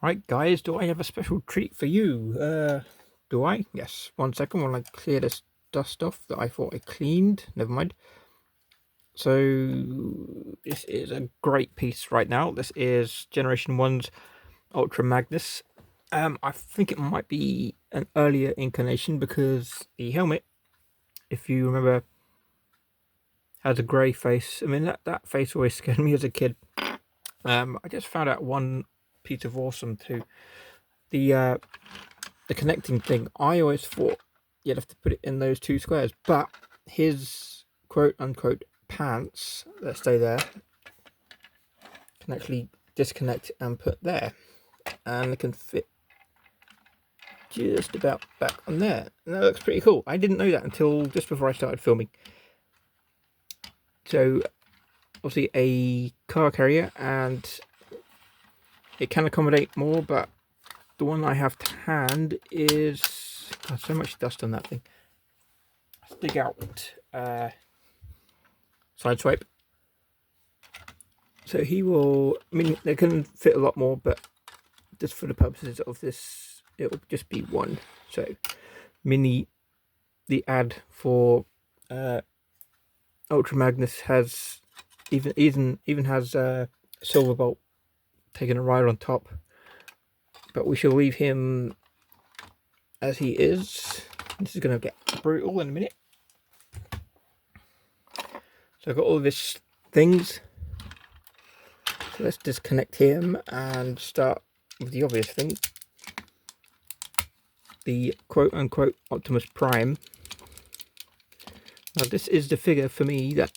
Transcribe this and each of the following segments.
Right, guys, do I have a special treat for you? Do I? Yes. 1 second while I clear this dust off that I thought I cleaned. Never mind. So, this is a great piece right now. This is Generation 1's Ultra Magnus. I think it might be an earlier incarnation because the helmet, if you remember, has a grey face. I mean, that face always scared me as a kid. I just found out one piece of awesome too. The connecting thing. I always thought you'd have to put it in those two squares, but his quote unquote pants that stay there can actually disconnect and put there, and it can fit just about back on there. And that looks pretty cool. I didn't know that until just before I started filming. So obviously a car carrier, and it can accommodate more, but the one I have to hand is so much dust on that thing. Let's dig out side swipe. So he will, I mean, they can fit a lot more, but just for the purposes of this, it will just be one. So the ad for Ultra Magnus has even has Silver Bolt taking a ride on top, but we shall leave him as he is. This is going to get brutal in a minute. So I've got all this things. So let's disconnect him and start with the obvious thing. The quote-unquote Optimus Prime. Now this is the figure for me that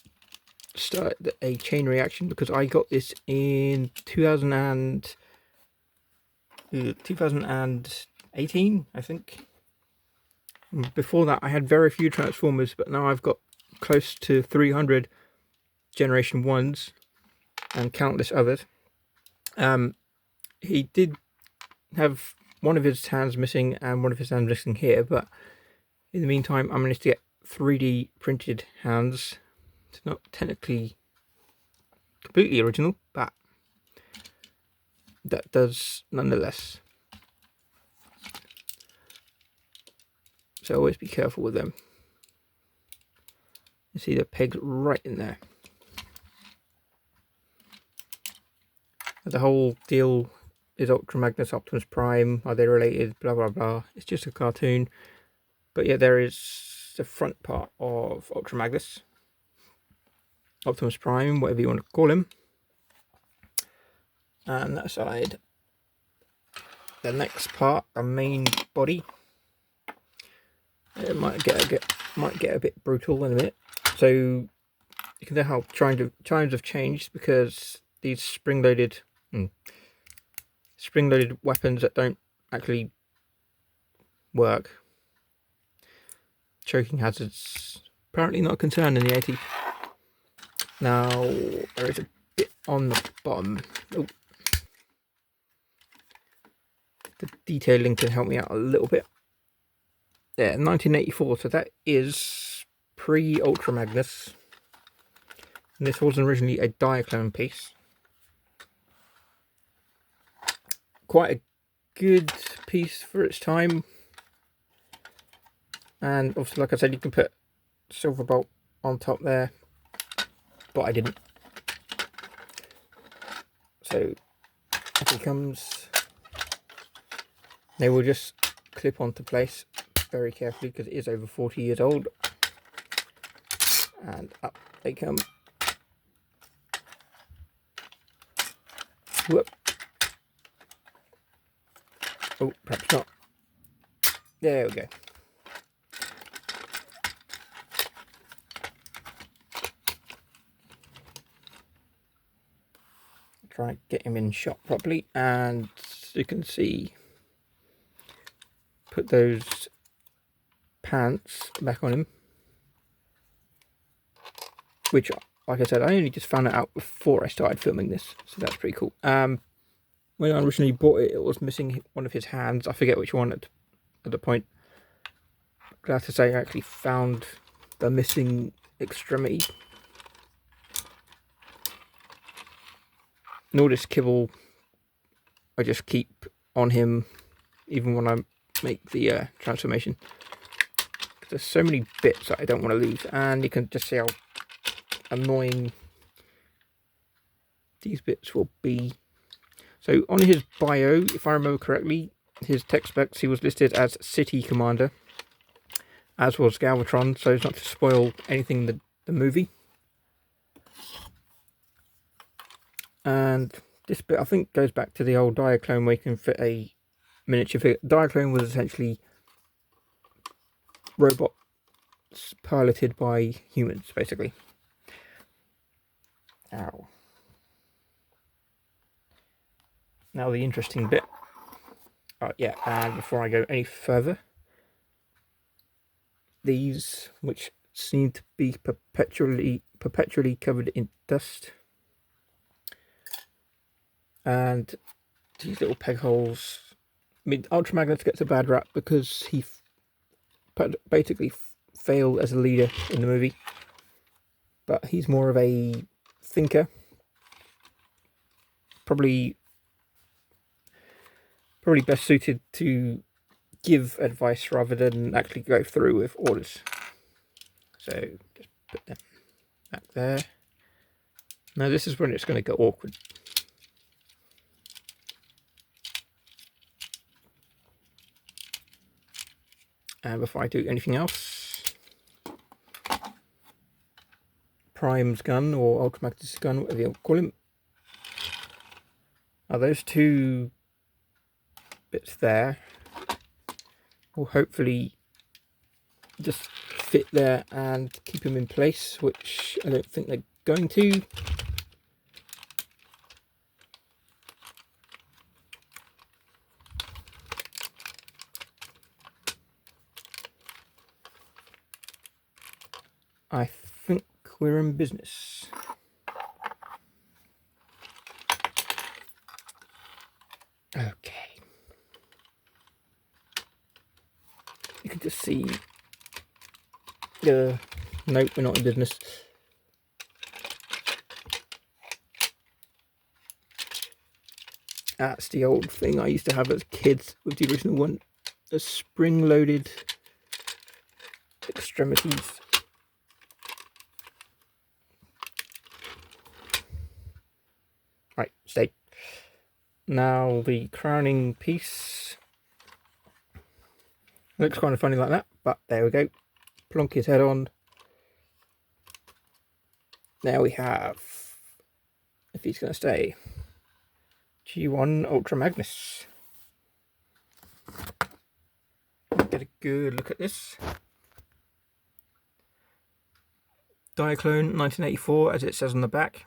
started a chain reaction, because I got this in 2018, I think. Before that I had very few Transformers, but now I've got close to 300 Generation 1s and countless others. He did have one of his hands missing and one of his hands missing here, but in the meantime I managed to get 3D printed hands. It's not technically completely original, but that does nonetheless. So always be careful with them. You see the pegs right in there. The whole deal is Ultra Magnus, Optimus Prime, are they related, blah blah blah. It's just a cartoon. But yeah, there is the front part of Ultra Magnus, Optimus Prime, whatever you want to call him, and that side, the next part, the main body. It might get a bit brutal in a minute. So you can tell how times have changed, because these spring-loaded weapons that don't actually work. Choking hazards apparently not a concern in the 80s. Now there is a bit on the bottom. Oh. The detailing can help me out a little bit. Yeah, 1984, so that is pre-Ultra Magnus. And this was originally a Diaclone piece. Quite a good piece for its time. And obviously, like I said, you can put Silver Bolt on top there, but I didn't. So if he comes, they will just clip onto place very carefully, because it is over 40 years old. And up they come. Whoop. Oh, perhaps not. There we go. Try and get him in shot properly, and you can see, put those pants back on him, which, like I said, I only just found it out before I started filming this, so that's pretty cool. When I originally bought it, it was missing one of his hands. I forget which one at the point. Glad to say I actually found the missing extremity. And all this kibble I just keep on him even when I make the transformation. There's so many bits that I don't want to lose, and you can just see how annoying these bits will be. So on his bio, if I remember correctly, his tech specs, he was listed as City Commander, as was Galvatron, so as not to spoil anything in the movie. And this bit, I think, goes back to the old Diaclone where you can fit a miniature figure. Diaclone was essentially robots piloted by humans, basically. Ow. Now the interesting bit. Yeah, and before I go any further, these, which seem to be perpetually covered in dust, and these little peg holes. I mean, Ultra Magnus gets a bad rap because he basically failed as a leader in the movie, but he's more of a thinker. Probably best suited to give advice rather than actually go through with orders. So just put that back there. Now this is when it's going to get awkward. And before I do anything else, Prime's gun, or Ultra Magnus' gun, whatever you call him. Now those two bits there will hopefully just fit there and keep him in place, which I don't think they're going to. I think we're in business. Okay. You can just see nope, we're not in business. That's the old thing I used to have as kids with the original one. The spring-loaded extremities. Right, stay. Now the crowning piece. Looks kind of funny like that, but there we go. Plonk his head on. Now we have, if he's going to stay, G1 Ultra Magnus. Get a good look at this. Diaclone 1984, as it says on the back.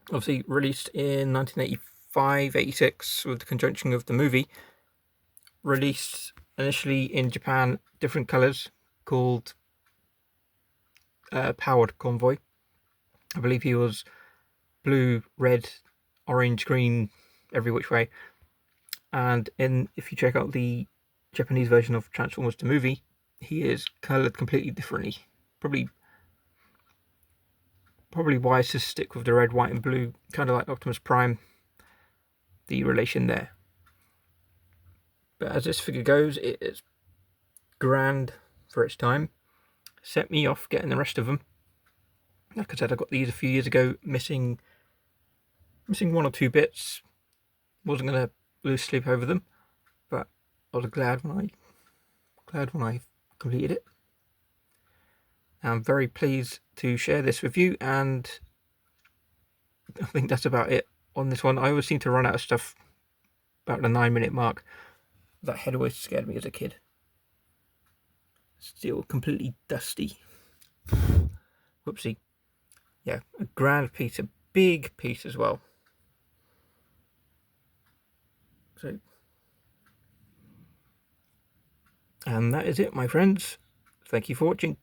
Obviously released in 1985-86 with the conjunction of the movie. Released initially in Japan, different colours, called Powered Convoy. I believe he was blue, red, orange, green, every which way. And if you check out the Japanese version of Transformers the movie, he is coloured completely differently. Probably wise to stick with the red, white and blue, kind of like Optimus Prime, the relation there. But as this figure goes, it is grand for its time. Set me off getting the rest of them. Like I said, I got these a few years ago, missing one or two bits. Wasn't going to lose sleep over them, but I was glad when I completed it. I'm very pleased to share this with you, and I think that's about it on this one. I always seem to run out of stuff about the 9-minute mark. That head always scared me as a kid. Still completely dusty. Whoopsie. Yeah, a grand piece, a big piece as well. So, and that is it, my friends. Thank you for watching.